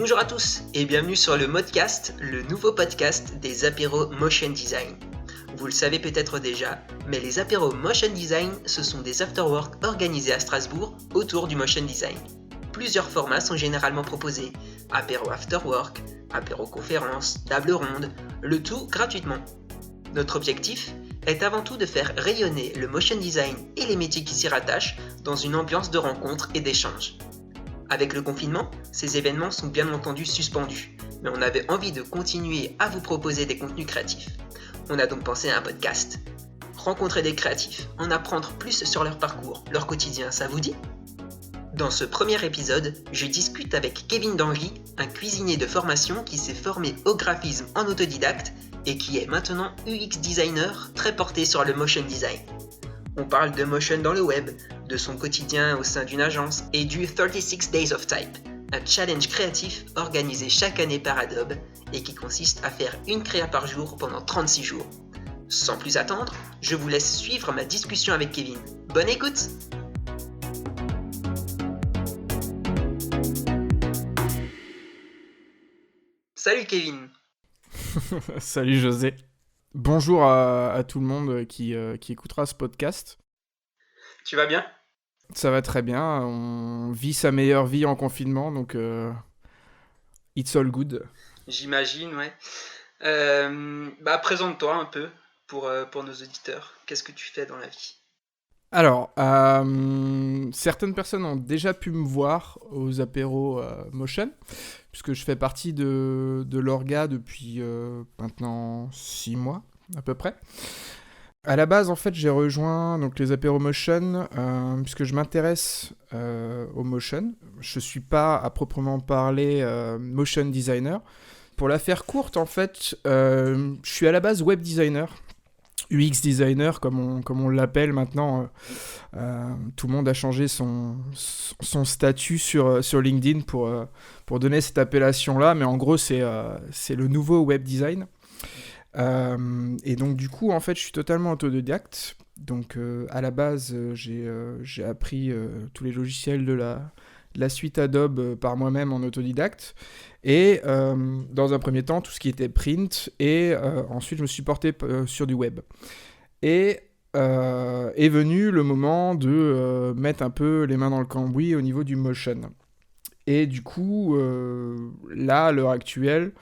Bonjour à tous et bienvenue sur le Modcast, le nouveau podcast des apéros Motion Design. Vous le savez peut-être déjà, mais les apéros Motion Design, ce sont des afterworks organisés à Strasbourg autour du motion design. Plusieurs formats sont généralement proposés, apéro afterwork, apéro conférence, table ronde, le tout gratuitement. Notre objectif est avant tout de faire rayonner le motion design et les métiers qui s'y rattachent dans une ambiance de rencontre et d'échange. Avec le confinement, ces événements sont bien entendu suspendus, mais on avait envie de continuer à vous proposer des contenus créatifs. On a donc pensé à un podcast. Rencontrer des créatifs, en apprendre plus sur leur parcours, leur quotidien, ça vous dit ? Dans ce premier épisode, je discute avec Kevin Dangy, un cuisinier de formation qui s'est formé au graphisme en autodidacte et qui est maintenant UX designer très porté sur le motion design. On parle de motion dans le web, de son quotidien au sein d'une agence et du 36 Days of Type, un challenge créatif organisé chaque année par Adobe et qui consiste à faire une créa par jour pendant 36 jours. Sans plus attendre, je vous laisse suivre ma discussion avec Kevin. Bonne écoute! Salut Kevin! Salut José. Bonjour à tout le monde qui écoutera ce podcast. Tu vas bien? Ça va très bien, on vit sa meilleure vie en confinement, donc it's all good. J'imagine, ouais. Présente-toi un peu pour nos auditeurs. Qu'est-ce que tu fais dans la vie? Alors, certaines personnes ont déjà pu me voir aux apéros Motion, puisque je fais partie de l'orga depuis maintenant 6 mois à peu près. À la base, en fait, j'ai rejoint donc, les apéros Motion puisque je m'intéresse au motion. Je ne suis pas à proprement parler motion designer. Pour la faire courte, en fait, je suis à la base web designer. UX designer, comme on l'appelle maintenant. Tout le monde a changé son statut sur LinkedIn pour donner cette appellation-là, mais en gros, c'est le nouveau web design. Et donc, du coup, en fait, je suis totalement autodidacte. Donc, à la base, j'ai appris tous les logiciels de la suite Adobe par moi-même en autodidacte. Et dans un premier temps, tout ce qui était print. Et ensuite, je me suis porté sur du web. Et est venu le moment de mettre un peu les mains dans le cambouis au niveau du motion. Et du coup, là, à l'heure actuelle,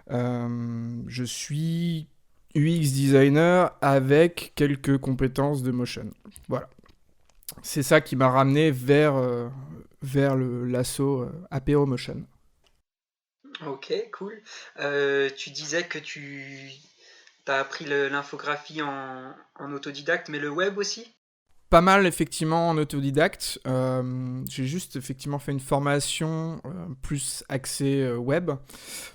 je suis UX designer avec quelques compétences de motion. Voilà. C'est ça qui m'a ramené vers l'assaut Apéro Motion. Ok, cool. Tu disais que tu as appris l'infographie en autodidacte, mais le web aussi? Pas mal, effectivement, en autodidacte. J'ai juste, effectivement, fait une formation plus axée web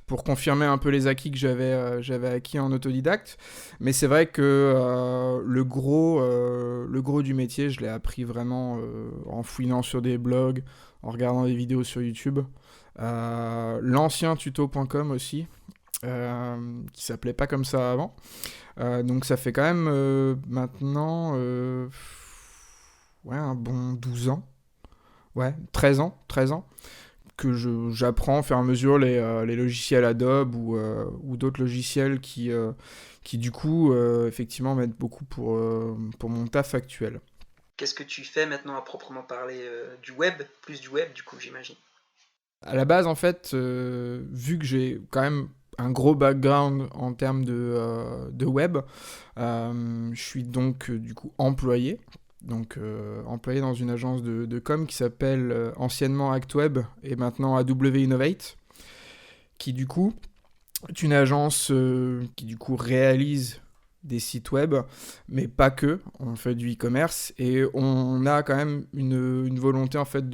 pour confirmer un peu les acquis que j'avais acquis en autodidacte. Mais c'est vrai que le gros du métier, je l'ai appris vraiment en fouinant sur des blogs, en regardant des vidéos sur YouTube. L'ancien tuto.com aussi, qui s'appelait pas comme ça avant. Donc ça fait quand même maintenant... un bon 12 ans. Ouais, 13 ans que j'apprends au fur et à mesure les logiciels Adobe ou d'autres logiciels qui du coup, effectivement, m'aident beaucoup pour mon taf actuel. Qu'est-ce que tu fais maintenant à proprement parler du web, plus du web du coup, j'imagine? À la base, en fait, vu que j'ai quand même un gros background en termes de web, je suis donc du coup employé. Donc employé dans une agence de com qui s'appelle anciennement ActWeb et maintenant AW Innovate, qui du coup est une agence qui du coup réalise des sites web, mais pas que, on fait du e-commerce et on a quand même une volonté en fait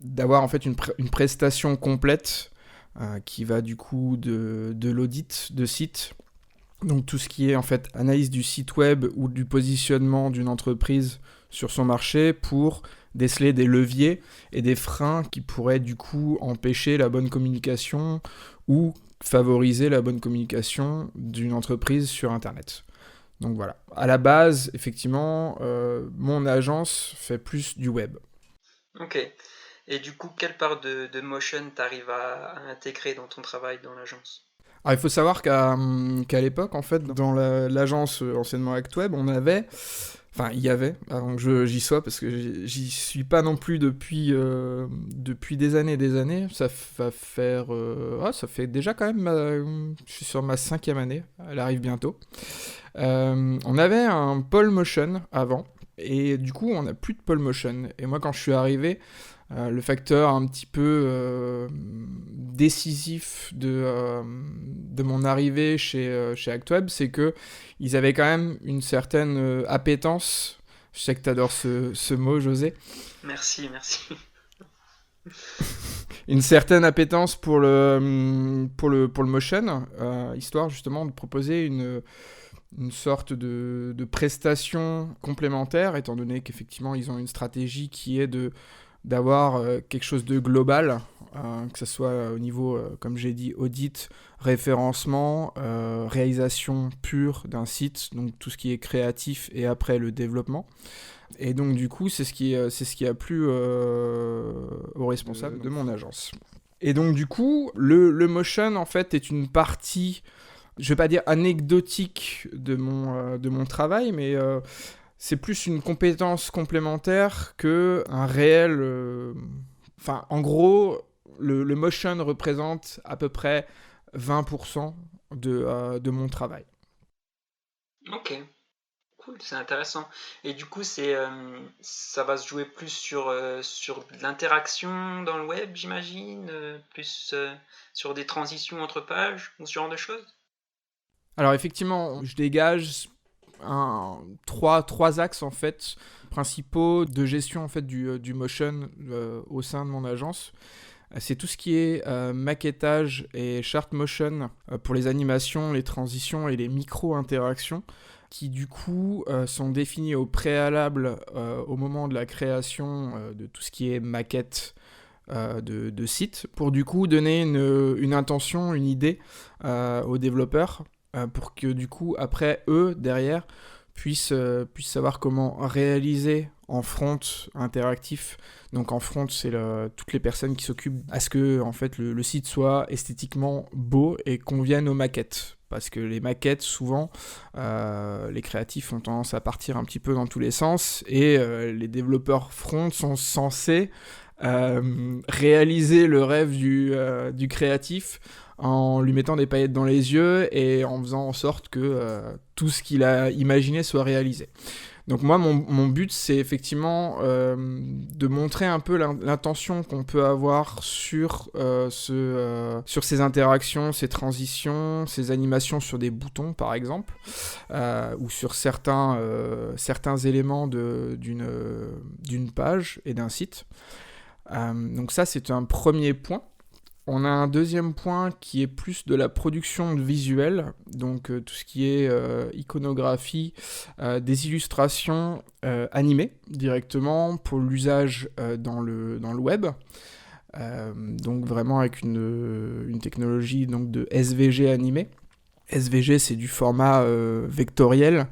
d'avoir en fait une prestation complète qui va du coup de l'audit de site. Donc tout ce qui est en fait analyse du site web ou du positionnement d'une entreprise sur son marché pour déceler des leviers et des freins qui pourraient du coup empêcher la bonne communication ou favoriser la bonne communication d'une entreprise sur Internet. Donc voilà. À la base, effectivement, mon agence fait plus du web. Ok. Et du coup, quelle part de motion t'arrives à intégrer dans ton travail dans l'agence? Alors, il faut savoir qu'à l'époque, en fait, dans l'agence anciennement ActWeb, on avait, enfin, il y avait, avant que j'y sois, parce que j'y suis pas non plus depuis des années et des années. Ça va faire, ça fait déjà quand même, je suis sur ma 5e année, elle arrive bientôt. On avait un pole motion avant, et du coup, on n'a plus de pole motion. Et moi, quand je suis arrivé, le facteur un petit peu décisif de mon arrivée chez ActWeb, c'est que ils avaient quand même une certaine appétence. Je sais que tu adores ce mot, José. Merci, merci. Une certaine appétence pour le motion, histoire justement de proposer une sorte de prestation complémentaire, étant donné qu'effectivement ils ont une stratégie qui est d'avoir quelque chose de global, que ce soit au niveau, comme j'ai dit, audit, référencement, réalisation pure d'un site, donc tout ce qui est créatif et après le développement. Et donc du coup, c'est ce qui a plu aux responsables de mon agence. Et donc du coup, le motion en fait est une partie, je vais pas dire anecdotique de mon travail, mais c'est plus une compétence complémentaire que un réel. Enfin, en gros, le motion représente à peu près 20% de mon travail. Ok, cool, c'est intéressant. Et du coup, ça va se jouer plus sur de l'interaction dans le web, j'imagine, plus sur des transitions entre pages ou ce genre de choses? Alors effectivement, je dégage trois axes en fait principaux de gestion en fait du motion au sein de mon agence. C'est tout ce qui est maquettage et chart motion pour les animations, les transitions et les micro-interactions qui du coup sont définis au préalable au moment de la création de tout ce qui est maquette de site pour du coup donner une intention, une idée aux développeurs pour que du coup après eux derrière puissent savoir comment réaliser en front interactif. Donc en front, c'est toutes les personnes qui s'occupent à ce que en fait, le site soit esthétiquement beau et convienne aux maquettes. Parce que les maquettes, souvent, les créatifs ont tendance à partir un petit peu dans tous les sens et les développeurs front sont censés réaliser le rêve du créatif en lui mettant des paillettes dans les yeux et en faisant en sorte que tout ce qu'il a imaginé soit réalisé. Donc moi, mon but, c'est effectivement de montrer un peu l'intention qu'on peut avoir sur ces interactions, ces transitions, ces animations sur des boutons, par exemple, ou sur certains éléments d'une page et d'un site. Donc ça, c'est un premier point. On a un deuxième point qui est plus de la production visuelle, donc tout ce qui est iconographie, des illustrations animées directement pour l'usage dans le web. Donc vraiment avec une technologie donc, de SVG animé. SVG, c'est du format vectoriel,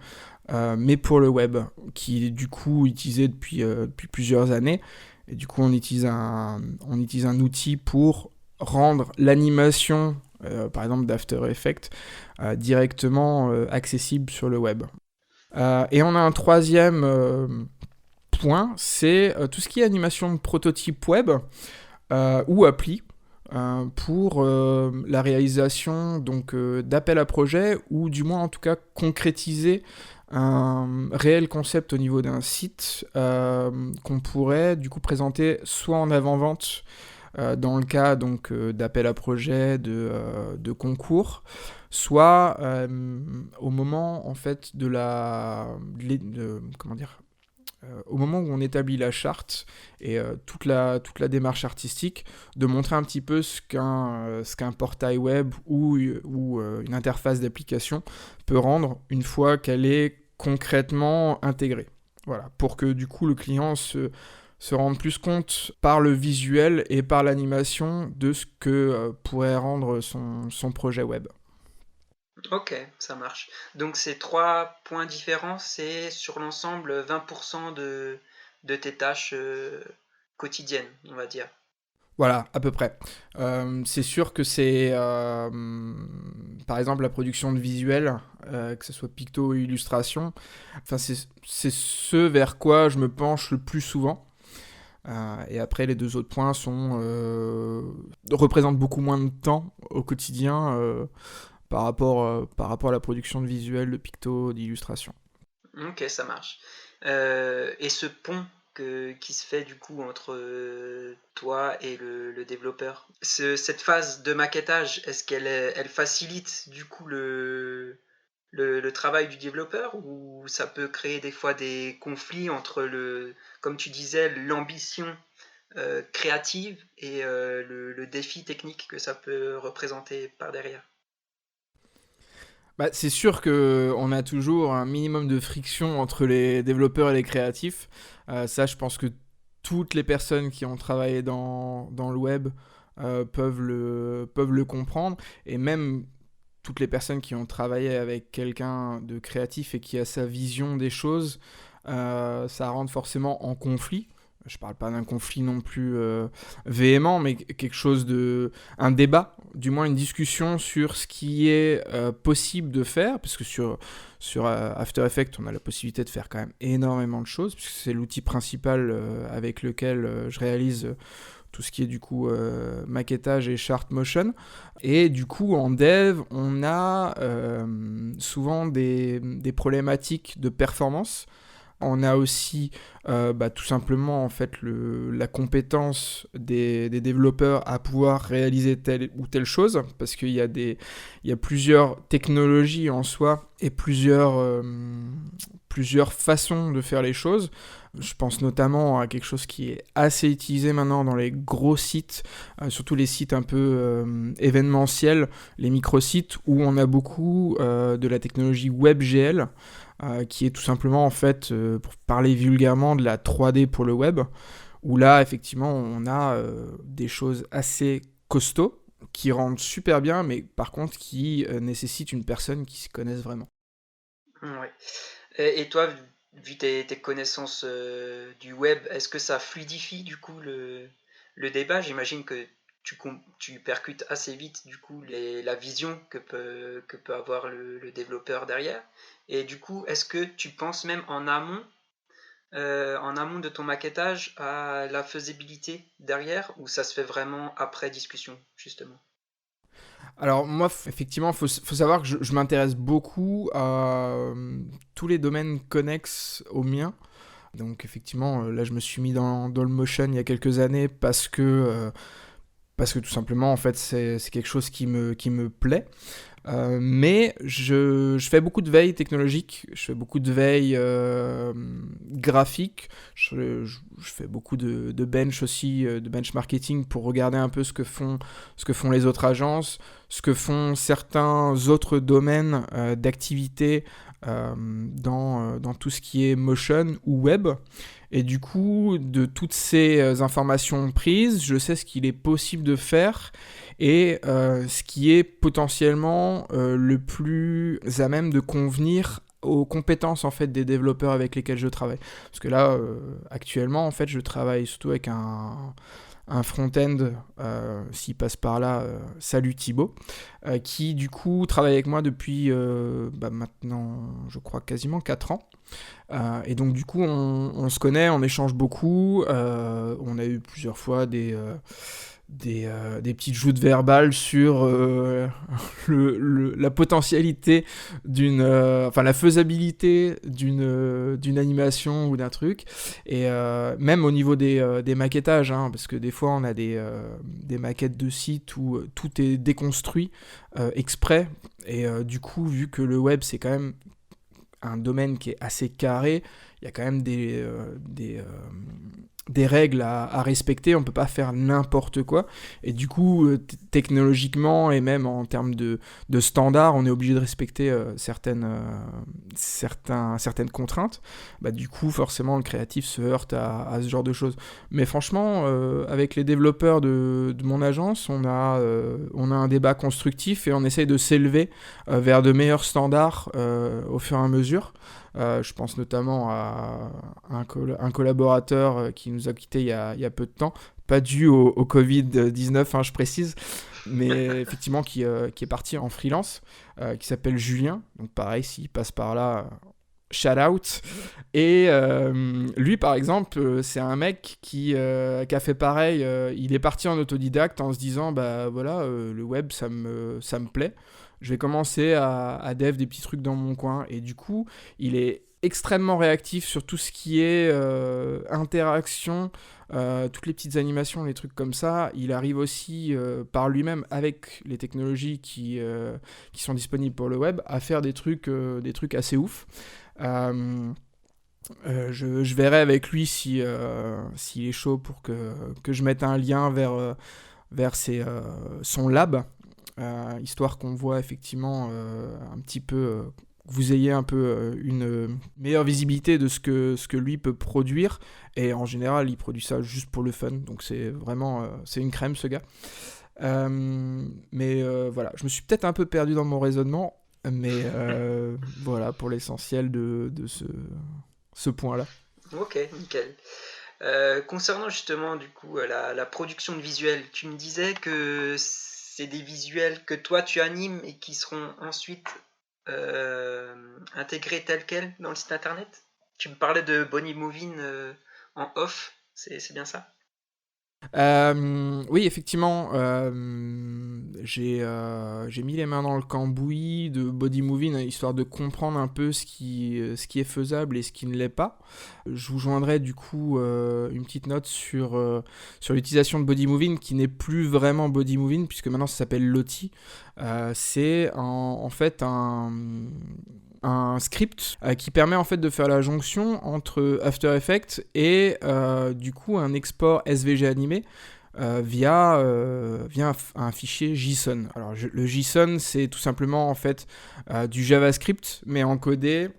mais pour le web, qui est du coup utilisé depuis plusieurs années. Et du coup, on utilise un outil pour rendre l'animation, par exemple d'After Effects, directement accessible sur le web. Et on a un troisième point, c'est tout ce qui est animation de prototype web ou appli. Pour la réalisation donc, d'appels à projets ou du moins en tout cas concrétiser un réel concept au niveau d'un site qu'on pourrait du coup présenter soit en avant-vente dans le cas donc d'appel à projet, de concours, soit au moment en fait au moment où on établit la charte et toute la démarche artistique, de montrer un petit peu ce qu'un portail web ou une interface d'application peut rendre une fois qu'elle est concrètement intégrée. Voilà, pour que du coup le client se rende plus compte par le visuel et par l'animation de ce que pourrait rendre son projet web. Ok, ça marche. Donc ces trois points différents, c'est sur l'ensemble 20% de tes tâches quotidienne, on va dire. Voilà, à peu près. C'est sûr que c'est, par exemple, la production de visuels, que ce soit picto ou illustration, enfin, c'est ce vers quoi je me penche le plus souvent. Et après, les deux autres points représentent beaucoup moins de temps au quotidien par rapport à la production de visuels, de picto, d'illustration. Ok, ça marche. Et ce pont qui se fait du coup entre toi et le développeur, cette phase de maquettage, est-ce elle facilite du coup le travail du développeur ou ça peut créer des fois des conflits entre comme tu disais, l'ambition créative et le défi technique que ça peut représenter par derrière? Bah, c'est sûr qu'on a toujours un minimum de friction entre les développeurs et les créatifs. Ça, je pense que toutes les personnes qui ont travaillé dans le web peuvent le comprendre. Et même toutes les personnes qui ont travaillé avec quelqu'un de créatif et qui a sa vision des choses, ça rentre forcément en conflit. Je parle pas d'un conflit non plus véhément, mais quelque chose un débat, du moins une discussion sur ce qui est possible de faire, parce que sur After Effects, on a la possibilité de faire quand même énormément de choses, puisque c'est l'outil principal avec lequel je réalise tout ce qui est du coup maquettage et chart motion. Et du coup, en dev, on a souvent des problématiques de performance. On a aussi tout simplement en fait la compétence des développeurs à pouvoir réaliser telle ou telle chose, parce qu'il y a plusieurs technologies en soi et plusieurs façons de faire les choses. Je pense notamment à quelque chose qui est assez utilisé maintenant dans les gros sites, surtout les sites un peu événementiels, les microsites, où on a beaucoup de la technologie WebGL, qui est tout simplement, en fait, pour parler vulgairement, de la 3D pour le web, où là, effectivement, on a des choses assez costauds, qui rendent super bien, mais par contre, qui nécessitent une personne qui s'y connaisse vraiment. Ouais. Et toi, vu tes connaissances du web, est-ce que ça fluidifie du coup le débat? J'imagine que tu percutes assez vite du coup la vision que peut avoir le développeur derrière. Et du coup, est-ce que tu penses même en amont de ton maquettage à la faisabilité derrière, ou ça se fait vraiment après discussion, justement? Alors moi, effectivement, faut savoir que je m'intéresse beaucoup à tous les domaines connexes au mien. Donc effectivement, là, je me suis mis dans le motion il y a quelques années parce que tout simplement, en fait, c'est quelque chose qui me plaît. Mais je fais beaucoup de veille technologique, je fais beaucoup de veille graphique, je fais beaucoup de bench aussi, de bench marketing pour regarder un peu ce que font les autres agences, ce que font certains autres domaines d'activité dans tout ce qui est motion ou web. Et du coup, de toutes ces informations prises, je sais ce qu'il est possible de faire et ce qui est potentiellement le plus à même de convenir aux compétences en fait des développeurs avec lesquels je travaille. Parce que là, actuellement, en fait, je travaille surtout avec un front-end, s'il passe par là, salut Thibaut, qui du coup travaille avec moi depuis maintenant, je crois, quasiment 4 ans. Et donc du coup, on se connaît, on échange beaucoup, on a eu plusieurs fois des petites joutes verbales sur la potentialité la faisabilité d'une animation ou d'un truc, et même au niveau des maquettages, hein, parce que des fois on a des maquettes de sites où tout est déconstruit exprès, et du coup, vu que le web c'est quand même un domaine qui est assez carré, il y a quand même des règles à respecter, on peut pas faire n'importe quoi, et du coup technologiquement et même en termes de standards, on est obligé de respecter certaines contraintes. Bah, du coup forcément le créatif se heurte à ce genre de choses, mais franchement avec les développeurs de mon agence, on a un débat constructif et on essaye de s'élever vers de meilleurs standards au fur et à mesure. Je pense notamment à un collaborateur qui nous a quittés il y a peu de temps, pas dû au Covid-19, hein, je précise, mais effectivement qui est parti en freelance, qui s'appelle Julien. Donc pareil, s'il passe par là, shout out. Et lui, par exemple, c'est un mec qui a fait pareil. Il est parti en autodidacte en se disant, bah voilà, le web, ça me plaît. Je vais commencer à dev des petits trucs dans mon coin. Et du coup, il est extrêmement réactif sur tout ce qui est interaction, toutes les petites animations, les trucs comme ça. Il arrive aussi par lui-même, avec les technologies qui sont disponibles pour le web, à faire des trucs assez ouf. Je verrai avec lui s'il est chaud pour que je mette un lien vers son lab, histoire qu'on voit effectivement un petit peu, que vous ayez un peu une meilleure visibilité de ce que lui peut produire. Et en général, il produit ça juste pour le fun, donc c'est vraiment c'est une crème ce gars. Mais voilà, je me suis peut-être un peu perdu dans mon raisonnement, mais voilà pour l'essentiel de ce point-là. Ok, nickel. Concernant justement du coup la production de visuels, tu me disais que c'est des visuels que toi tu animes et qui seront ensuite intégrés tels quels dans le site internet. Tu me parlais de Bonnie Movin en off, c'est bien ça? Oui, effectivement, j'ai mis les mains dans le cambouis de body moving, histoire de comprendre un peu ce qui est faisable et ce qui ne l'est pas. Je vous joindrai du coup une petite note sur l'utilisation de body moving, qui n'est plus vraiment body moving, puisque maintenant ça s'appelle Lottie. C'est en fait un script qui permet en fait de faire la jonction entre After Effects et du coup un export SVG animé via un fichier JSON. Alors le JSON, c'est tout simplement en fait du JavaScript mais encodé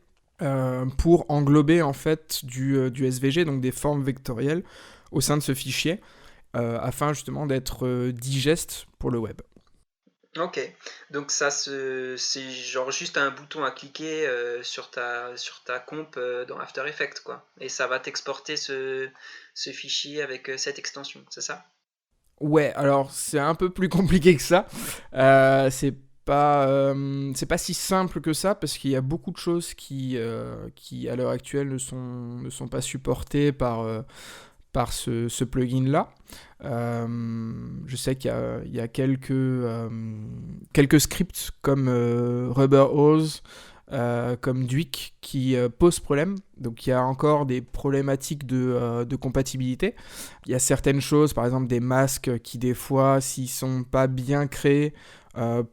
pour englober en fait du SVG, donc des formes vectorielles au sein de ce fichier, afin justement d'être digeste pour le web. Ok, donc c'est genre juste un bouton à cliquer sur ta comp dans After Effects, quoi. Et ça va t'exporter ce fichier avec cette extension, c'est ça? Ouais, alors c'est un peu plus compliqué que ça. C'est pas si simple que ça, parce qu'il y a beaucoup de choses qui à l'heure actuelle ne sont pas supportées par ce plugin-là. Je sais il y a quelques scripts comme Rubber Hose, comme Duik qui posent problème. Donc il y a encore des problématiques de compatibilité. Il y a certaines choses, par exemple des masques qui des fois, s'ils sont pas bien créés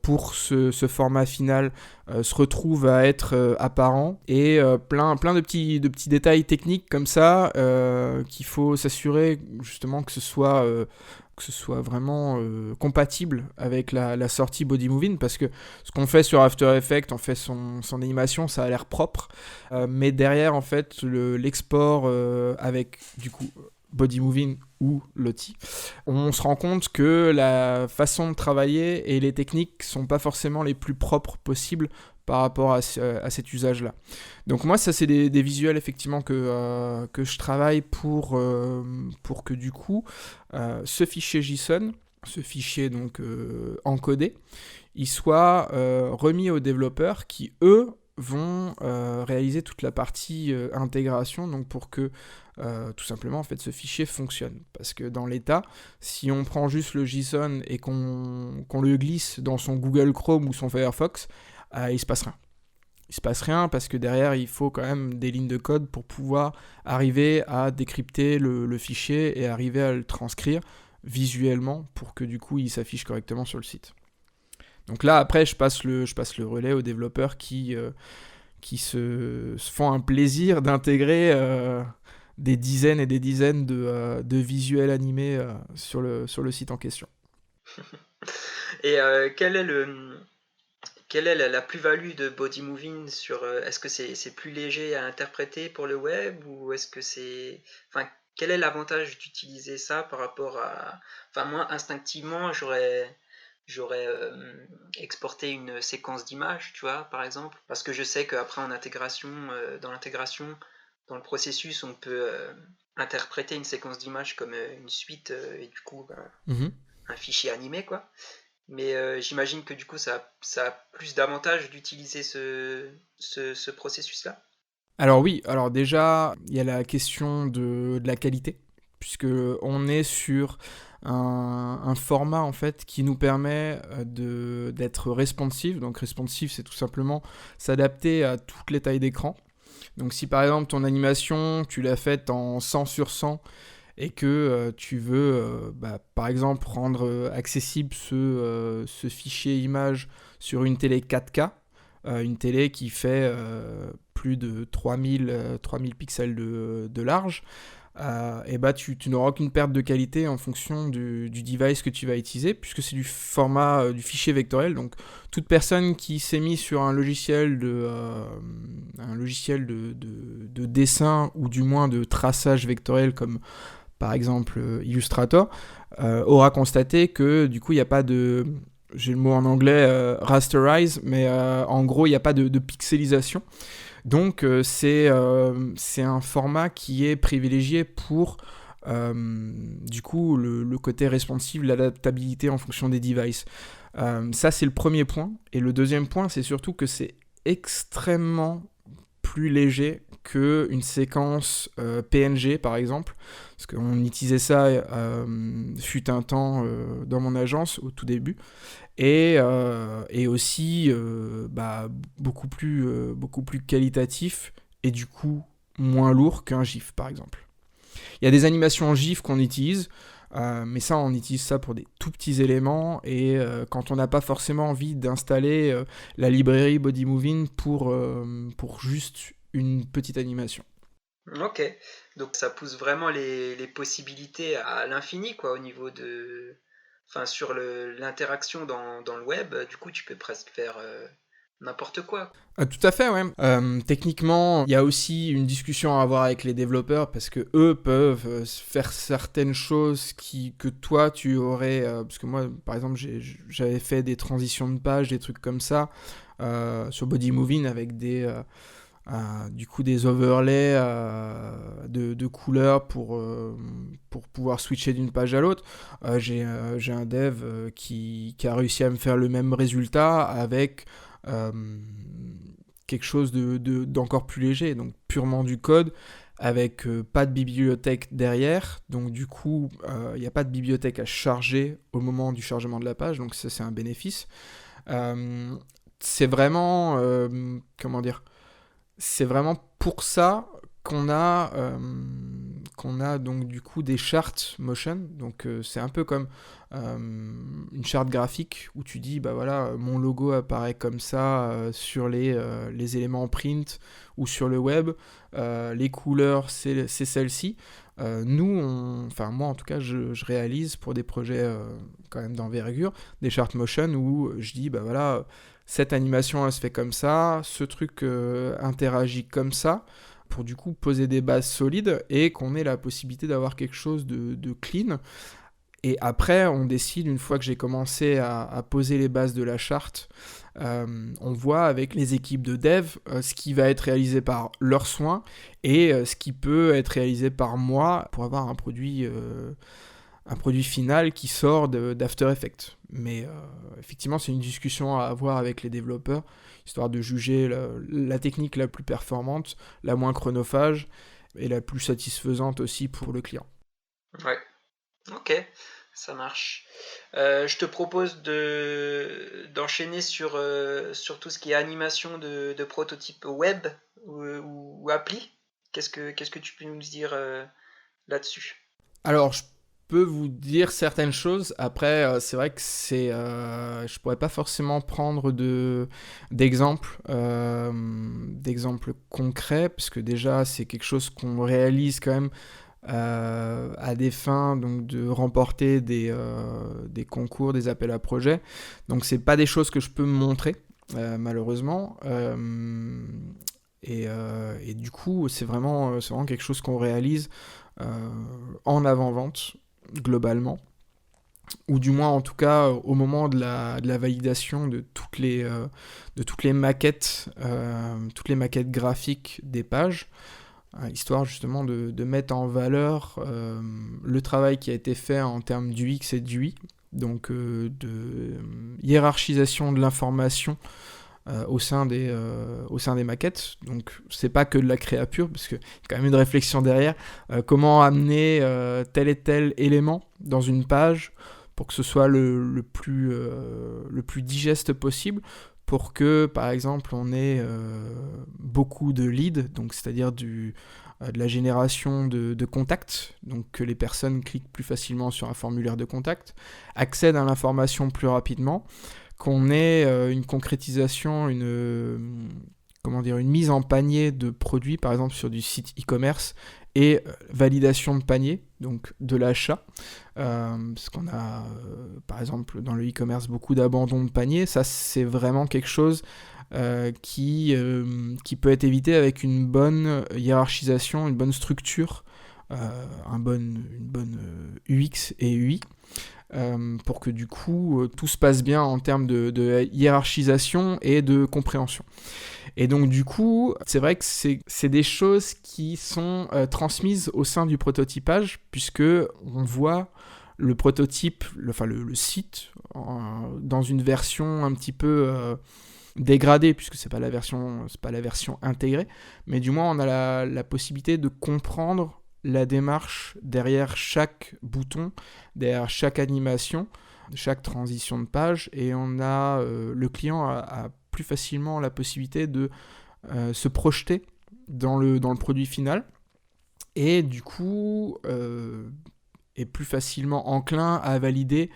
pour ce format final, se retrouvent à être apparents. Et plein de petits détails techniques comme ça qu'il faut s'assurer justement que ce soit vraiment compatible avec la sortie Body Moving, parce que ce qu'on fait sur After Effects, on fait son animation, ça a l'air propre, mais derrière en fait l'export avec du coup Body Moving ou Lottie, on se rend compte que la façon de travailler et les techniques sont pas forcément les plus propres possibles par rapport à cet usage-là. Donc moi, ça, c'est des visuels, effectivement, que je travaille pour que, du coup, ce fichier JSON, ce fichier donc encodé, il soit remis aux développeurs qui, eux, vont réaliser toute la partie intégration, donc pour que tout simplement en fait ce fichier fonctionne. Parce que dans l'état, si on prend juste le JSON et qu'on le glisse dans son Google Chrome ou son Firefox, il se passe rien. Il se passe rien parce que derrière il faut quand même des lignes de code pour pouvoir arriver à décrypter le fichier et arriver à le transcrire visuellement pour que du coup il s'affiche correctement sur le site. Donc là après je passe le relais aux développeurs qui se font un plaisir d'intégrer des dizaines et des dizaines de visuels animés sur le site en question. Et quelle est la plus-value de Body Moving sur est-ce que c'est plus léger à interpréter pour le web ou est-ce que c'est enfin quel est l'avantage d'utiliser ça par rapport à enfin moi instinctivement j'aurais exporté une séquence d'images, tu vois, par exemple. Parce que je sais qu'après en intégration, dans le processus, on peut interpréter une séquence d'images comme une suite et du coup Mhm. un fichier animé, quoi. Mais j'imagine que du coup ça a plus d'avantages d'utiliser ce processus-là. Alors oui, alors déjà, il y a la question de la qualité, puisque on est sur un format en fait qui nous permet d'être responsive. Donc responsive, c'est tout simplement s'adapter à toutes les tailles d'écran. Donc si par exemple ton animation, tu l'as faite en 100 sur 100 et que tu veux par exemple rendre accessible ce fichier image sur une télé 4K, une télé qui fait plus de 3000 pixels de large, et bah tu n'auras aucune perte de qualité en fonction du device que tu vas utiliser, puisque c'est du format du fichier vectoriel. Donc toute personne qui s'est mise sur un logiciel de dessin ou du moins de traçage vectoriel comme par exemple Illustrator, aura constaté que du coup il n'y a pas de, j'ai le mot en anglais rasterize, mais en gros il n'y a pas de pixelisation. Donc c'est un format qui est privilégié pour du coup le côté responsive, l'adaptabilité en fonction des devices. Ça c'est le premier point. Et le deuxième point, c'est surtout que c'est extrêmement plus léger qu'une séquence PNG par exemple, parce qu'on utilisait ça fut un temps dans mon agence au tout début, et aussi beaucoup plus qualitatif et du coup moins lourd qu'un GIF par exemple. Il y a des animations en GIF qu'on utilise, mais ça on utilise ça pour des tout petits éléments, et quand on n'a pas forcément envie d'installer la librairie BodyMovin pour juste une petite animation. Ok, donc ça pousse vraiment les possibilités à l'infini, quoi, au niveau de... Enfin, sur l'interaction dans le web, du coup, tu peux presque faire n'importe quoi. Tout à fait, ouais. Techniquement, il y a aussi une discussion à avoir avec les développeurs parce que eux peuvent faire certaines choses que toi tu aurais. Parce que moi, par exemple, j'avais fait des transitions de page, des trucs comme ça sur BodyMovin avec du coup des overlays de couleurs pour pouvoir switcher d'une page à l'autre. J'ai un dev qui a réussi à me faire le même résultat avec euh, quelque chose d'encore plus léger, donc purement du code, avec pas de bibliothèque derrière, donc du coup il n'y a pas de bibliothèque à charger au moment du chargement de la page, donc ça c'est un bénéfice. C'est vraiment, comment dire, c'est vraiment pour ça qu'on a donc du coup des charts motion. Donc c'est un peu comme une charte graphique où tu dis bah voilà, mon logo apparaît comme ça sur les éléments print ou sur le web, les couleurs c'est celle-ci. Enfin moi en tout cas je réalise pour des projets quand même d'envergure des charts motion où je dis bah voilà, cette animation elle se fait comme ça, ce truc interagit comme ça, pour du coup poser des bases solides et qu'on ait la possibilité d'avoir quelque chose de clean. Et après, on décide, une fois que j'ai commencé à poser les bases de la charte, on voit avec les équipes de dev ce qui va être réalisé par leurs soins et ce qui peut être réalisé par moi pour avoir un produit final qui sort d'After Effects. Mais effectivement, c'est une discussion à avoir avec les développeurs, histoire de juger la technique la plus performante, la moins chronophage et la plus satisfaisante aussi pour le client. Ouais, ok, ça marche. Je te propose d'enchaîner sur tout ce qui est animation de prototypes web ou appli. Qu'est-ce que tu peux nous dire là-dessus? Alors, je peux vous dire certaines choses. Après, c'est vrai que je pourrais pas forcément prendre d'exemples concrets, parce que déjà, c'est quelque chose qu'on réalise quand même à des fins donc de remporter des concours, des appels à projets. Donc c'est pas des choses que je peux me montrer malheureusement. Et du coup c'est vraiment quelque chose qu'on réalise en avant-vente globalement. ou du moins en tout cas au moment de la validation de toutes les maquettes, toutes les maquettes graphiques des pages, histoire justement de mettre en valeur le travail qui a été fait en termes d'UX et d'UI, donc de hiérarchisation de l'information au sein des maquettes. Donc c'est pas que de la créa pure, parce qu'il y a quand même une réflexion derrière. Comment amener tel et tel élément dans une page pour que ce soit le plus digeste possible, pour que, par exemple, on ait beaucoup de leads, donc c'est-à-dire de la génération de contacts, donc que les personnes cliquent plus facilement sur un formulaire de contact, accèdent à l'information plus rapidement, qu'on ait une concrétisation, une mise en panier de produits, par exemple sur du site e-commerce, et validation de panier, donc de l'achat, parce qu'on a, par exemple, dans le e-commerce, beaucoup d'abandon de panier. Ça, c'est vraiment quelque chose qui peut être évité avec une bonne hiérarchisation, une bonne structure, une bonne UX et UI, pour que du coup tout se passe bien en termes de hiérarchisation et de compréhension. Et donc du coup, c'est vrai que c'est des choses qui sont transmises au sein du prototypage, puisque on voit le prototype, le site, dans une version un petit peu dégradée, puisque c'est pas la version intégrée, mais du moins on a la possibilité de comprendre la démarche derrière chaque bouton, derrière chaque animation, chaque transition de page, et le client a plus facilement la possibilité de se projeter dans le produit final, et du coup est plus facilement enclin à valider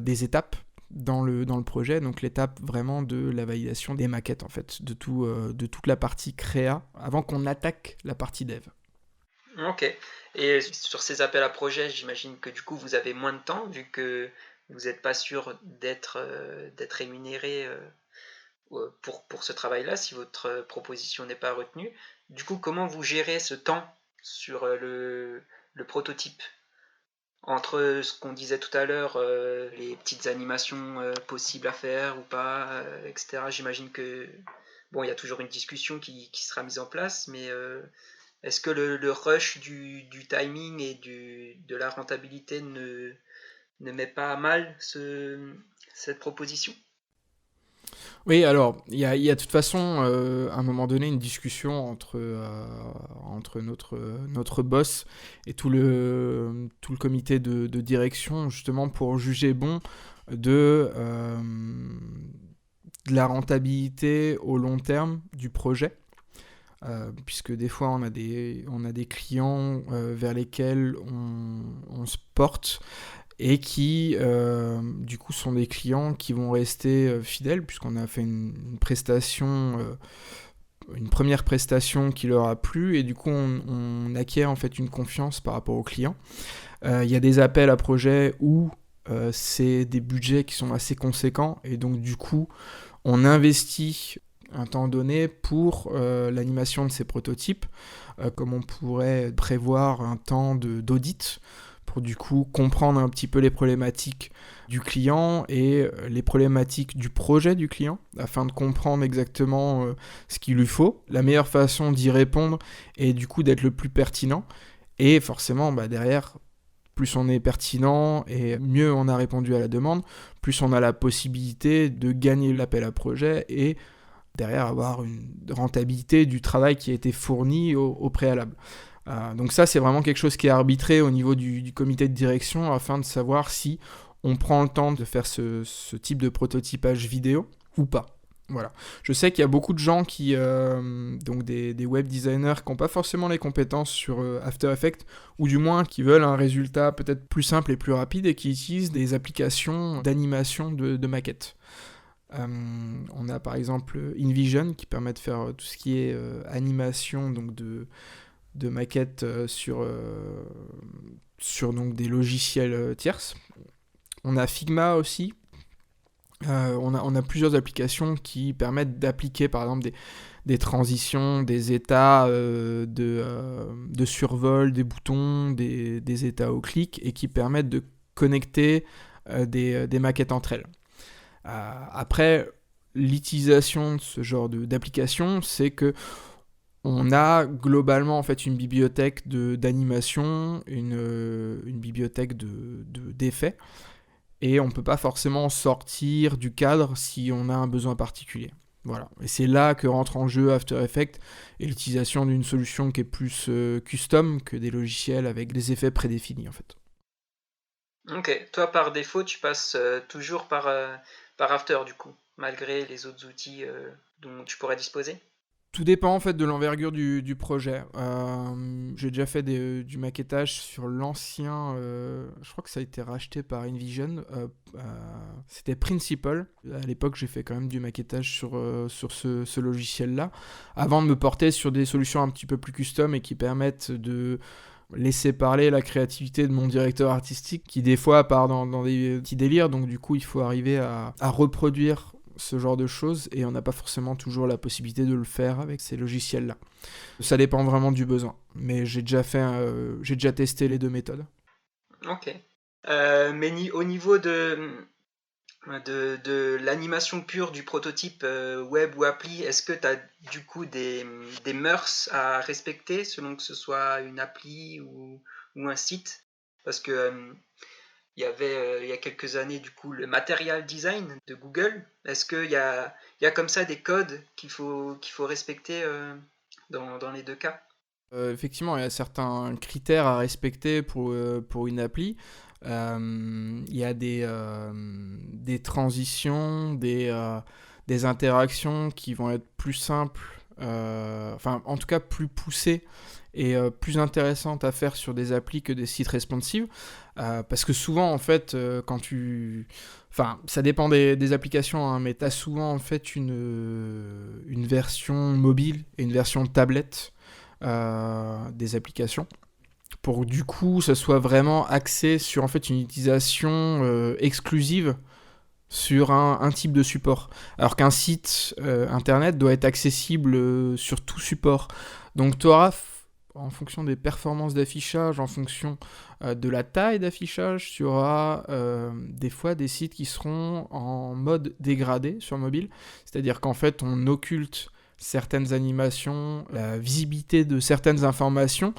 des étapes dans le projet, donc l'étape vraiment de la validation des maquettes, en fait, de toute la partie créa, avant qu'on attaque la partie dev. Ok. Et sur ces appels à projets, j'imagine que du coup vous avez moins de temps, vu que vous n'êtes pas sûr d'être rémunéré pour ce travail-là, si votre proposition n'est pas retenue. Du coup, comment vous gérez ce temps sur le prototype? Entre ce qu'on disait tout à l'heure, les petites animations possibles à faire ou pas, etc. J'imagine que, bon, il y a toujours une discussion qui sera mise en place, mais est-ce que le rush du timing et de la rentabilité ne met pas à mal cette proposition? Oui, alors, il y a de toute façon, à un moment donné, une discussion entre notre boss et tout le comité de direction, justement, pour juger bon de la rentabilité au long terme du projet. Puisque des fois on a des clients vers lesquels on se porte, et qui du coup sont des clients qui vont rester fidèles, puisqu'on a fait une prestation, une première prestation qui leur a plu, et du coup on acquiert en fait une confiance par rapport aux clients. Il y a des appels à projets où c'est des budgets qui sont assez conséquents, et donc du coup on investit un temps donné pour l'animation de ces prototypes, comme on pourrait prévoir un temps d'audit pour du coup comprendre un petit peu les problématiques du client et les problématiques du projet du client, afin de comprendre exactement ce qu'il lui faut, la meilleure façon d'y répondre, et du coup d'être le plus pertinent. Et forcément, derrière, plus on est pertinent et mieux on a répondu à la demande, plus on a la possibilité de gagner l'appel à projet et derrière avoir une rentabilité du travail qui a été fourni au préalable. Donc ça, c'est vraiment quelque chose qui est arbitré au niveau du comité de direction, afin de savoir si on prend le temps de faire ce type de prototypage vidéo ou pas. Voilà. Je sais qu'il y a beaucoup de gens qui, donc des web designers, qui n'ont pas forcément les compétences sur After Effects, ou du moins qui veulent un résultat peut-être plus simple et plus rapide, et qui utilisent des applications d'animation de maquettes. On a par exemple InVision qui permet de faire tout ce qui est animation, donc de maquettes sur donc des logiciels tierces. On a Figma aussi. On a plusieurs applications qui permettent d'appliquer par exemple des transitions, des états de survol, des boutons, des états au clic, et qui permettent de connecter des maquettes entre elles. Après, l'utilisation de ce genre d'application, c'est que on a globalement en fait une bibliothèque d'animation, une bibliothèque d'effets, et on ne peut pas forcément sortir du cadre si on a un besoin particulier. Voilà. Et c'est là que rentre en jeu After Effects et l'utilisation d'une solution qui est plus custom que des logiciels avec des effets prédéfinis en fait. Ok, toi par défaut tu passes toujours par After du coup, malgré les autres outils dont tu pourrais disposer? Tout dépend en fait de l'envergure du projet. J'ai déjà fait du maquettage sur l'ancien, je crois que ça a été racheté par InVision. C'était Principal. À l'époque, j'ai fait quand même du maquettage sur ce logiciel-là, avant de me porter sur des solutions un petit peu plus custom et qui permettent de laisser parler la créativité de mon directeur artistique, qui des fois part dans des petits délires. Donc du coup, il faut arriver à reproduire ce genre de choses, et on n'a pas forcément toujours la possibilité de le faire avec ces logiciels-là. Ça dépend vraiment du besoin, mais j'ai déjà testé les deux méthodes. Ok. Mais au niveau de l'animation pure du prototype web ou appli, est-ce que tu as du coup des mœurs à respecter selon que ce soit une appli ou un site? Parce que il y avait il y a quelques années du coup le material design de Google. Est-ce qu'il y a comme ça des codes qu'il faut respecter dans les deux cas? Effectivement, il y a certains critères à respecter pour une appli. Il y a des transitions, des interactions qui vont être plus simples, enfin en tout cas plus poussées et plus intéressantes à faire sur des applis que des sites responsive. Parce que souvent en fait enfin ça dépend des applications, hein, mais tu as souvent en fait une version mobile et une version tablette des applications, pour du coup ça soit vraiment axé sur en fait une utilisation exclusive sur un type de support, alors qu'un site internet doit être accessible sur tout support. Donc tu auras en fonction des performances d'affichage, en fonction de la taille d'affichage, tu auras des fois des sites qui seront en mode dégradé sur mobile, c'est-à-dire qu'en fait on occulte certaines animations, la visibilité de certaines informations,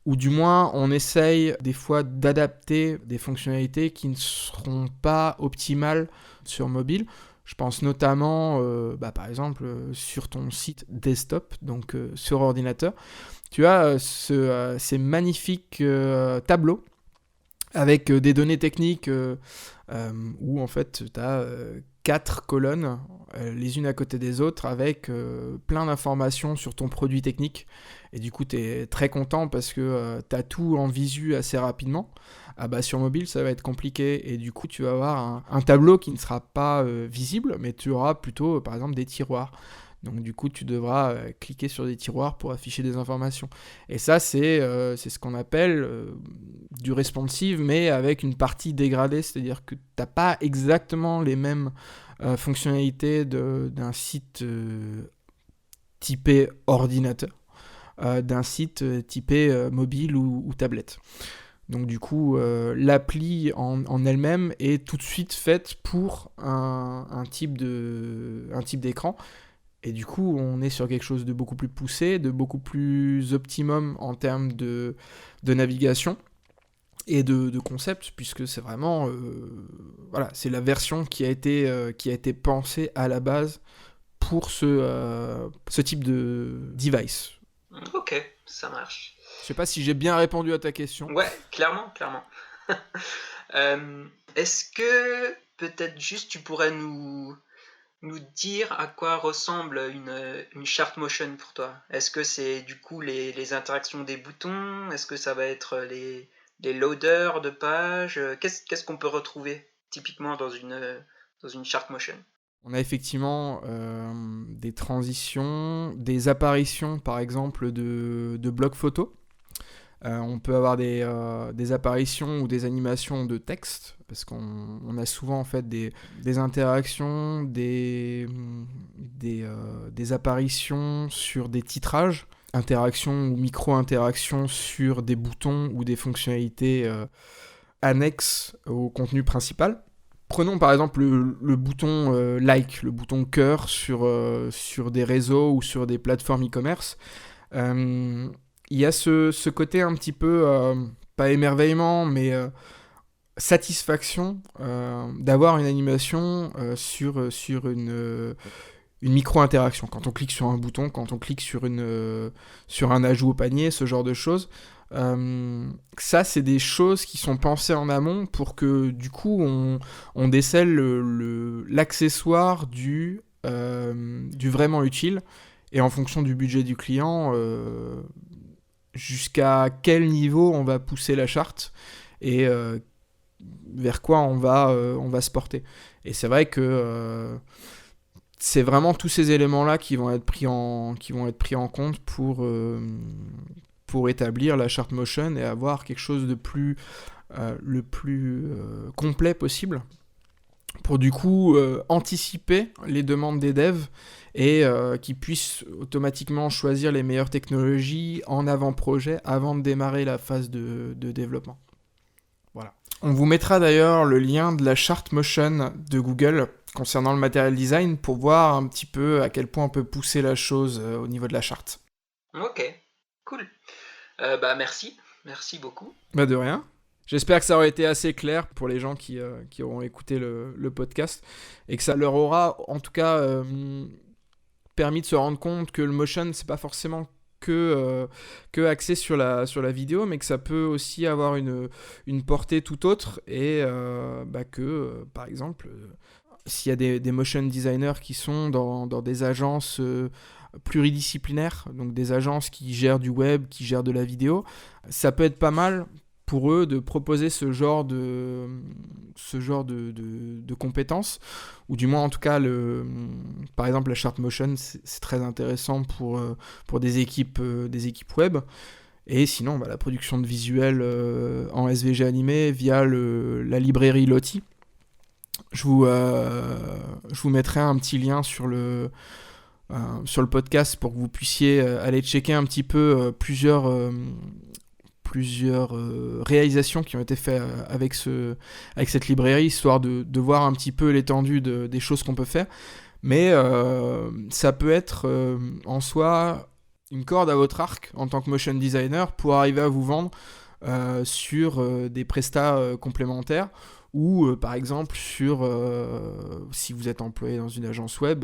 ou du moins on essaye des fois d'adapter des fonctionnalités qui ne seront pas optimales sur mobile. Je pense notamment, par exemple, sur ton site desktop, donc sur ordinateur, tu as ces magnifiques tableaux avec des données techniques où en fait tu as 4 colonnes les unes à côté des autres avec plein d'informations sur ton produit technique, et du coup tu es très content parce que tu as tout en visu assez rapidement. Sur mobile ça va être compliqué, et du coup tu vas avoir un tableau qui ne sera pas visible, mais tu auras plutôt par exemple des tiroirs. Donc du coup, tu devras cliquer sur des tiroirs pour afficher des informations. Et ça, c'est ce qu'on appelle du responsive, mais avec une partie dégradée, c'est-à-dire que tu n'as pas exactement les mêmes fonctionnalités d'un site typé ordinateur, d'un site typé mobile ou tablette. Donc du coup, l'appli en elle-même est tout de suite faite pour un type d'écran. Et du coup, on est sur quelque chose de beaucoup plus poussé, de beaucoup plus optimum en termes de navigation et de concept, puisque c'est vraiment c'est la version qui a été pensée à la base pour ce type de device. Ok, ça marche. Je sais pas si j'ai bien répondu à ta question. Ouais, clairement. Est-ce que peut-être juste tu pourrais nous dire à quoi ressemble une chart motion pour toi? Est-ce que c'est du coup les interactions des boutons? Est-ce que ça va être les loaders de pages? Qu'est-ce qu'on peut retrouver typiquement dans une chart motion? On a effectivement des transitions, des apparitions par exemple de blocs photos. On peut avoir des apparitions ou des animations de texte, parce qu'on a souvent en fait des interactions, des apparitions sur des titrages, interactions ou micro-interactions sur des boutons ou des fonctionnalités annexes au contenu principal. Prenons par exemple le bouton like, le bouton cœur sur des réseaux ou sur des plateformes e-commerce. Il y a ce côté un petit peu, pas émerveillement, mais satisfaction d'avoir une animation sur une micro-interaction. Quand on clique sur un bouton, quand on clique sur un ajout au panier, ce genre de choses. Ça, c'est des choses qui sont pensées en amont pour que, du coup, on décèle l'accessoire du vraiment utile. Et en fonction du budget du client, jusqu'à quel niveau on va pousser la charte et vers quoi on va se porter. Et c'est vrai que c'est vraiment tous ces éléments-là qui vont être pris en compte pour établir la charte motion et avoir quelque chose de le plus complet possible pour du coup anticiper les demandes des devs et qu'ils puissent automatiquement choisir les meilleures technologies en avant-projet avant de démarrer la phase de développement. Voilà. On vous mettra d'ailleurs le lien de la charte motion de Google concernant le material design pour voir un petit peu à quel point on peut pousser la chose au niveau de la charte. Ok, cool. Merci beaucoup. Bah de rien. J'espère que ça aura été assez clair pour les gens qui auront écouté le podcast et que ça leur aura en tout cas permis de se rendre compte que le motion c'est pas forcément que axé sur la vidéo, mais que ça peut aussi avoir une portée tout autre et que par exemple s'il y a des motion designers qui sont dans des agences pluridisciplinaires, donc des agences qui gèrent du web, qui gèrent de la vidéo, ça peut être pas mal pour eux de proposer ce genre de compétences, ou du moins en tout cas par exemple la chart motion c'est très intéressant pour des équipes web, et sinon la production de visuels en SVG animé via la librairie Lottie. Je vous mettrai un petit lien sur le podcast pour que vous puissiez aller checker un petit peu plusieurs réalisations qui ont été faites avec cette librairie, histoire de voir un petit peu l'étendue des choses qu'on peut faire. Mais ça peut être en soi une corde à votre arc en tant que motion designer pour arriver à vous vendre sur des prestats complémentaires, ou par exemple si vous êtes employé dans une agence web,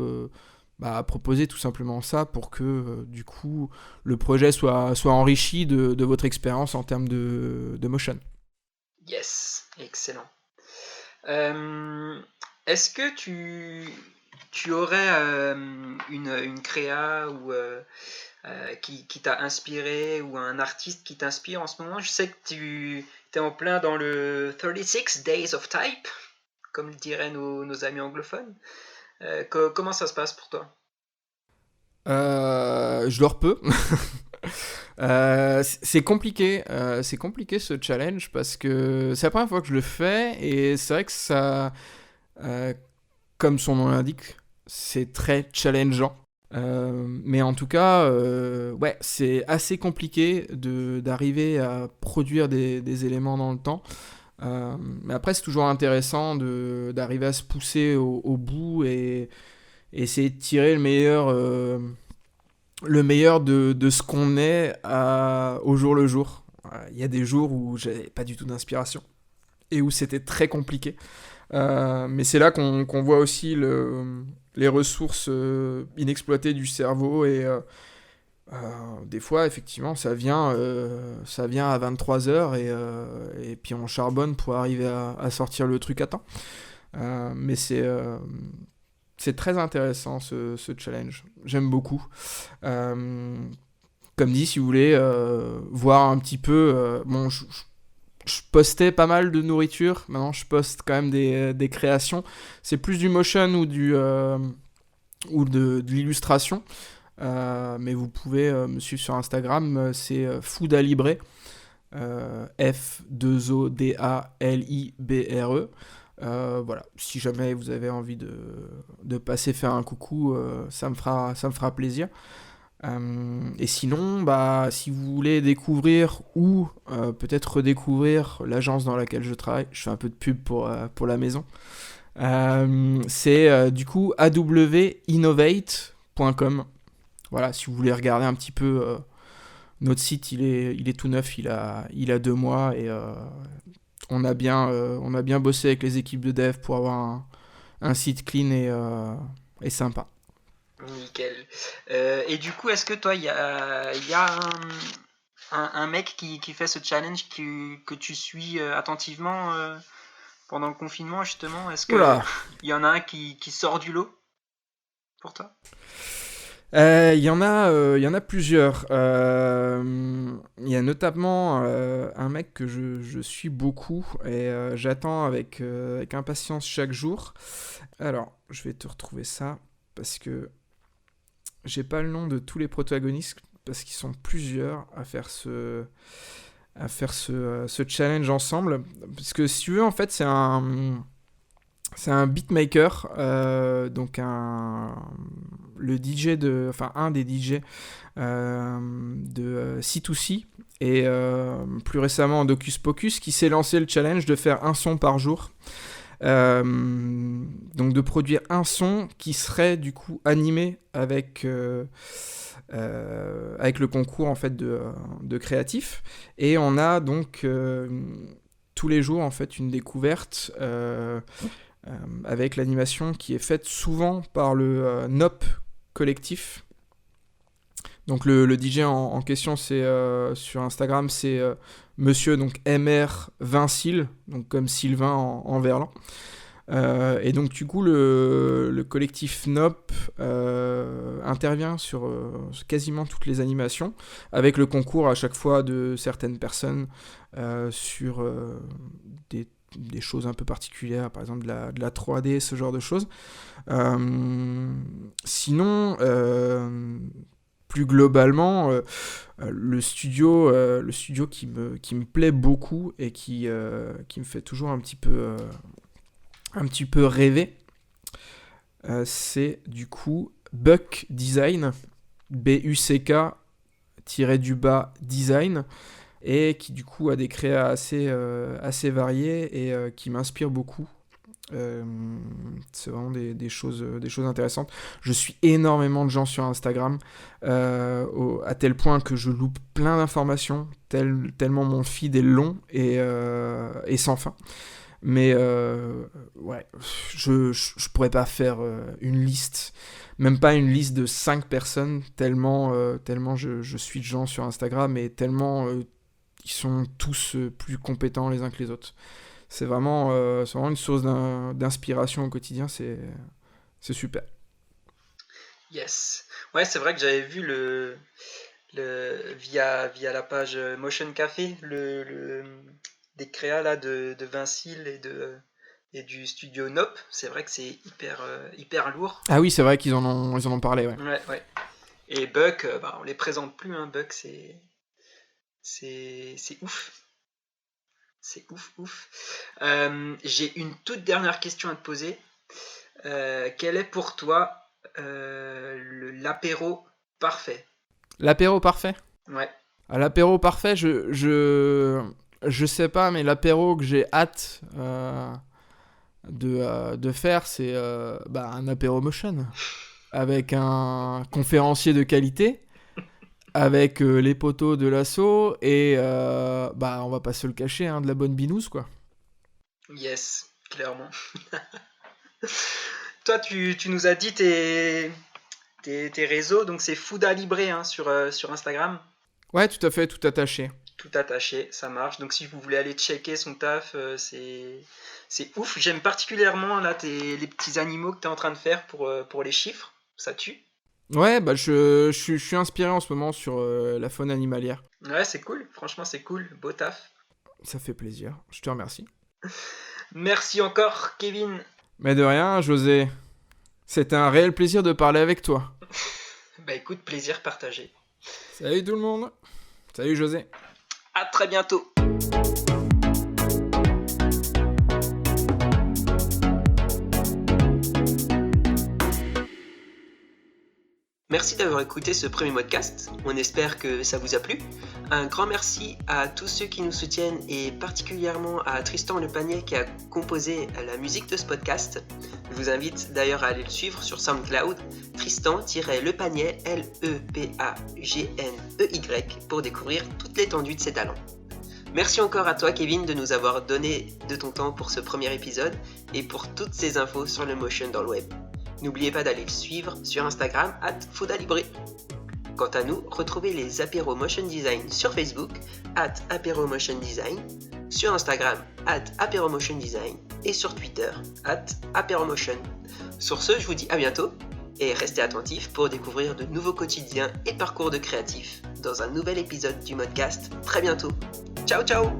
proposer tout simplement ça pour que du coup le projet soit enrichi de votre expérience en termes de motion. Yes, excellent. Est-ce que tu aurais une créa ou qui t'a inspiré, ou un artiste qui t'inspire en ce moment? Je sais que tu es en plein dans le 36 Days of Type, comme le diraient nos amis anglophones. Comment ça se passe pour toi? Je dors peu. C'est compliqué ce challenge parce que c'est la première fois que je le fais, et c'est vrai que ça, comme son nom l'indique, c'est très challengeant. Mais en tout cas, c'est assez compliqué d'arriver à produire des éléments dans le temps. Mais après, c'est toujours intéressant d'arriver à se pousser au bout et essayer de tirer le meilleur de ce qu'on est au jour le jour. Il y a des jours où j'avais pas du tout d'inspiration et où c'était très compliqué. Mais c'est là qu'on voit aussi les ressources inexploitées du cerveau, et des fois effectivement ça vient à 23h et puis on charbonne pour arriver à sortir le truc à temps. Mais c'est très intéressant ce challenge, j'aime beaucoup. Comme dit, si vous voulez voir un petit peu, je postais pas mal de nourriture, maintenant je poste quand même des créations. C'est plus du motion ou de l'illustration, mais vous pouvez me suivre sur Instagram, c'est Foodalibre, F2ODALIBRE. Voilà, si jamais vous avez envie de passer faire un coucou, ça me fera plaisir. Et sinon, si vous voulez découvrir ou peut-être redécouvrir l'agence dans laquelle je travaille, je fais un peu de pub pour la maison. C'est du coup awinnovate.com. Voilà, si vous voulez regarder un petit peu, notre site, il est tout neuf, il a 2 mois et on a bien bossé avec les équipes de dev pour avoir un site clean et sympa. Nickel. Et du coup, est-ce que toi, il y a un mec qui fait ce challenge que tu suis attentivement pendant le confinement, justement? Est-ce que Oula. il y en a un qui sort du lot pour toi? Il y en a plusieurs. Il y a notamment un mec que je suis beaucoup et j'attends avec impatience chaque jour. Alors, je vais te retrouver ça parce que j'ai pas le nom de tous les protagonistes parce qu'ils sont plusieurs à faire ce challenge ensemble. Parce que si tu veux, en fait, c'est un beatmaker, donc le DJ un des DJ de C2C et plus récemment d'Hocus Pocus qui s'est lancé le challenge de faire un son par jour. Donc de produire un son qui serait du coup animé avec le concours en fait de créatifs, et on a donc tous les jours en fait une découverte avec l'animation qui est faite souvent par le NOP collectif. Donc le DJ en question, c'est sur Instagram, c'est Monsieur donc MR Vincil, donc comme Sylvain en verlan. Et donc du coup le collectif NOP intervient sur quasiment toutes les animations, avec le concours à chaque fois de certaines personnes sur des choses un peu particulières, par exemple de la 3D, ce genre de choses. Sinon, plus globalement, le studio qui me plaît beaucoup et qui me fait toujours un petit peu rêver, c'est du coup Buck Design, BUCK-design, et qui du coup a des créas assez variées et qui m'inspirent beaucoup. C'est vraiment des choses intéressantes. Je suis énormément de gens sur Instagram, à tel point que je loupe plein d'informations, tellement mon feed est long et sans fin. Mais ouais, je pourrais pas faire une liste, même pas une liste de 5 personnes, tellement je suis de gens sur Instagram, et tellement ils sont tous plus compétents les uns que les autres. C'est vraiment une source d'inspiration au quotidien, c'est super. Yes. Ouais, c'est vrai que j'avais vu via la page Motion Café des créas là de Vincil et du studio Nope. C'est vrai que c'est hyper lourd. Ah oui, c'est vrai qu'ils en ont parlé, ouais. Ouais. Et Buck, on les présente plus, hein. Buck, c'est ouf. C'est ouf. J'ai une toute dernière question à te poser. Quel est pour toi l'apéro parfait? L'apéro parfait? Ouais. L'apéro parfait, je sais pas, mais l'apéro que j'ai hâte de faire, c'est un apéro motion avec un conférencier de qualité, avec les poteaux de l'assaut et on va pas se le cacher, hein, de la bonne binouse, quoi. Yes, clairement. Toi, tu nous as dit tes réseaux, donc c'est Fouda Libre, hein, sur Instagram. Ouais, tout à fait, tout attaché. Tout attaché, ça marche. Donc si vous voulez aller checker son taf, c'est ouf. J'aime particulièrement là les petits animaux que tu es en train de faire pour les chiffres. Ça tue. Ouais, je suis inspiré en ce moment sur la faune animalière. Ouais, c'est cool. Franchement, c'est cool. Beau taf. Ça fait plaisir. Je te remercie. Merci encore, Kevin. Mais de rien, José. C'était un réel plaisir de parler avec toi. Bah écoute, plaisir partagé. Salut tout le monde. Salut José. À très bientôt. Merci d'avoir écouté ce premier podcast, on espère que ça vous a plu. Un grand merci à tous ceux qui nous soutiennent et particulièrement à Tristan Lepanier qui a composé la musique de ce podcast. Je vous invite d'ailleurs à aller le suivre sur SoundCloud, Tristan-Lepanier, Lepaggney, pour découvrir toute l'étendue de ses talents. Merci encore à toi Kevin de nous avoir donné de ton temps pour ce premier épisode et pour toutes ces infos sur le motion dans le web. N'oubliez pas d'aller le suivre sur Instagram @foodalibre. Quant à nous, retrouvez les apéros motion design sur Facebook @apéromotiondesign, sur Instagram @apéromotiondesign et sur Twitter @apéromotion. Sur ce, je vous dis à bientôt et restez attentifs pour découvrir de nouveaux quotidiens et parcours de créatifs dans un nouvel épisode du Modcast très bientôt. Ciao ciao!